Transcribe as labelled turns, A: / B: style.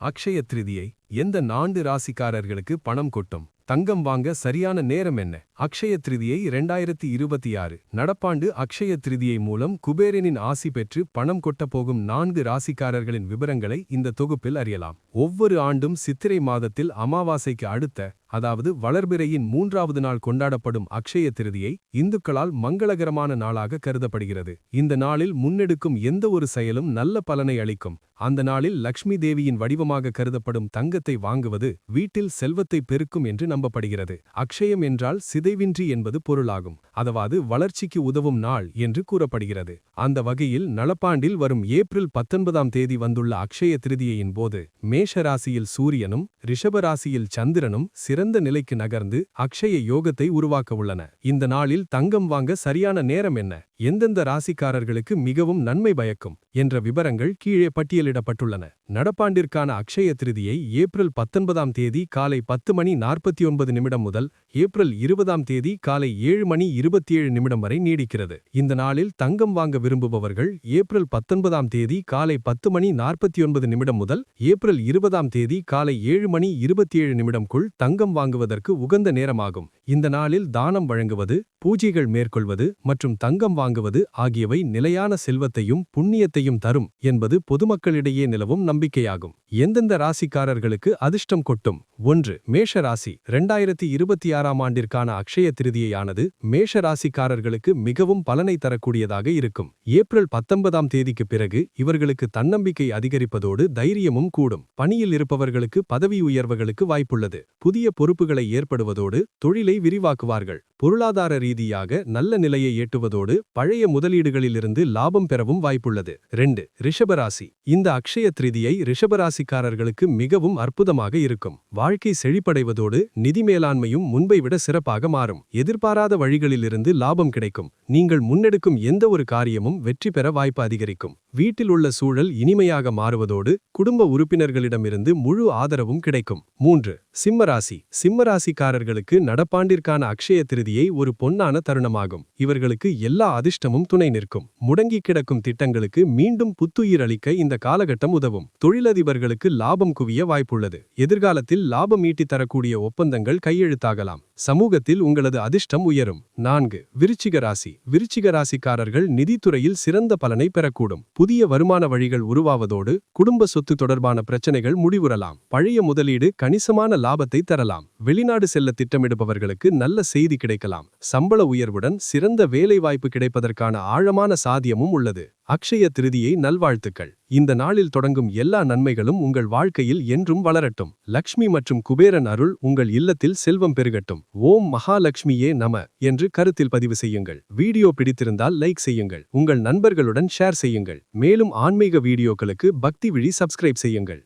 A: அக்ஷய திருதியை எந்த 4 ராசிக்காரர்களுக்கு பணம் கொட்டும்? தங்கம் வாங்க சரியான நேரம் என்ன? அக்ஷய திருதியை 2026 நடப்பாண்டு அக்ஷய திருதியை மூலம் குபேரனின் ஆசி பெற்று பணம் கொட்டப் போகும் 4 ராசிக்காரர்களின் விபரங்களை இந்த தொகுப்பில் அறியலாம். ஒவ்வொரு ஆண்டும் சித்திரை மாதத்தில் அமாவாசைக்கு அடுத்த, அதாவது வளர்பிறையின் 3வது நாள் கொண்டாடப்படும் அக்ஷய திருதியை இந்துக்களால் மங்களகரமான நாளாக கருதப்படுகிறது. இந்த நாளில் முன்னெடுக்கும் எந்த ஒரு செயலும் நல்ல பலனை அளிக்கும். அந்த நாளில் லக்ஷ்மி தேவியின் வடிவமாக கருதப்படும் தங்கத்தை வாங்குவது வீட்டில் செல்வத்தை பெருக்கும் என்று நம்பப்படுகிறது. அக்ஷயம் என்றால் சிதைவின்றி என்பது பொருளாகும். அதாவது வளர்ச்சிக்கு உதவும் நாள் என்று கூறப்படுகிறது. அந்த வகையில் நடப்பாண்டில் வரும் ஏப்ரல் 19ஆம் தேதி வந்துள்ள அக்ஷய திருதியையின் போது மேஷராசியில் சூரியனும் ரிஷபராசியில் சந்திரனும் சிறந்த நிலைக்கு நகர்ந்து அக்ஷய யோகத்தை உருவாக்க உள்ளன. இந்த நாளில் தங்கம் வாங்க சரியான நேரம் என்ன? எந்தெந்த ராசிக்காரர்களுக்கு மிகவும் நன்மை பயக்கும் என்ற விபரங்கள் கீழே பட்டியலிடப்பட்டுள்ளன. நடப்பாண்டிற்கான அக்ஷய திருதியை ஏப்ரல் 19ஆம் தேதி காலை 10:49 முதல் ஏப்ரல் 20ஆம் தேதி காலை 7:27 வரை நீடிக்கிறது. இந்த நாளில் தங்கம் வாங்க விரும்புபவர்கள் ஏப்ரல் 19ஆம் தேதி காலை 10:49 முதல் ஏப்ரல் 20ஆம் தேதி காலை 7:27 தங்கம் வாங்குவதற்கு உகந்த நேரமாகும். இந்த நாளில் தானம் வழங்குவது, பூஜைகள் மேற்கொள்வது மற்றும் தங்கம் வாங்குவது ஆகியவை நிலையான செல்வத்தையும் புண்ணியத்தையும் தரும் என்பது பொதுமக்களிடையே நிலவும் நம்பிக்கையாகும். எந்தெந்த ராசிக்காரர்களுக்கு அதிர்ஷ்டம் கொட்டும்? 1. மேஷ ராசி. 2026ஆம் ஆண்டிற்கான அக்ஷய திருதியையானது மேஷ ராசிக்காரர்களுக்கு மிகவும் பலனை தரக்கூடியதாக இருக்கும். ஏப்ரல் 19ஆம் தேதிக்கு பிறகு இவர்களுக்கு தன்னம்பிக்கை அதிகரிப்பதோடு தைரியமும் கூடும். பணியில் இருப்பவர்களுக்கு பதவி உயர்வுகளுக்கு வாய்ப்புள்ளது. புதிய பொறுப்புகளை ஏற்படுவதோடு தொழிலை விரிவாக்குவார்கள். பொருளாதார ரீதியாக நல்ல நிலையை எட்டுவதோடு பழைய முதலீடுகளிலிருந்து லாபம் பெறவும் வாய்ப்புள்ளது. 2. ரிஷபராசி. இந்த அக்ஷய திருதியை ரிஷபராசிக்காரர்களுக்கு மிகவும் அற்புதமாக இருக்கும். வாழ்க்கை செழிப்படைவதோடு நிதி மேலாண்மையும் முன்பை விட சிறப்பாக மாறும். எதிர்பாராத வழிகளிலிருந்து லாபம் கிடைக்கும். நீங்கள் முன்னெடுக்கும் எந்த ஒரு காரியமும் வெற்றி பெற வாய்ப்பு அதிகரிக்கும். வீட்டில் உள்ள சூழல் இனிமையாக மாறுவதோடு குடும்ப உறுப்பினர்களிடமிருந்து முழு ஆதரவும் கிடைக்கும். 3. சிம்மராசி. சிம்மராசிக்காரர்களுக்கு நடப்பாண்டிற்கான அக்ஷய திருதியை ஒரு பொன்னான தருணமாகும். இவர்களுக்கு எல்லா அதிர்ஷ்டமும் துணை நிற்கும். முடங்கி கிடக்கும் திட்டங்களுக்கு மீண்டும் புத்துயிர் அளிக்க இந்த காலகட்டம் உதவும். தொழிலதிபர்களுக்கு லாபம் குவிய வாய்ப்புள்ளது. எதிர்காலத்தில் லாபம் ஈட்டி தரக்கூடிய ஒப்பந்தங்கள் கையெழுத்தாகலாம். சமூகத்தில் உங்களது அதிர்ஷ்டம் உயரும். 4. விருச்சிக ராசி. விருச்சிக ராசிக்காரர்கள் நிதித்துறையில் சிறந்த பலனை பெறக்கூடும். புதிய வருமான வழிகள் உருவாவதோடு குடும்ப சொத்து தொடர்பான பிரச்சனைகள் முடிவுறலாம். பழைய முதலீடு கணிசமான லாபத்தை தரலாம். வெளிநாடு செல்ல திட்டமிடுபவர்களுக்கு நல்ல செய்தி கிடைக்கலாம். சம்பள உயர்வுடன் சிறந்த வேலை வாய்ப்பு கிடைப்பதற்கான ஆழமான சாத்தியமும் உள்ளது. அக்ஷய திருதியை நல்வாழ்த்துக்கள். இந்த நாளில் தொடங்கும் எல்லா நன்மைகளும் உங்கள் வாழ்க்கையில் என்றும் வளரட்டும். லக்ஷ்மி மற்றும் குபேரன் அருள் உங்கள் இல்லத்தில் செல்வம் பெருகட்டும். ஓம் மகாலட்சுமியே நம என்று கருத்தில் பதிவு செய்யுங்கள். வீடியோ பிடித்திருந்தால் லைக் செய்யுங்கள். உங்கள் நண்பர்களுடன் ஷேர் செய்யுங்கள். மேலும் ஆன்மீக வீடியோக்களுக்கு பக்தி விழி சப்ஸ்கிரைப் செய்யுங்கள்.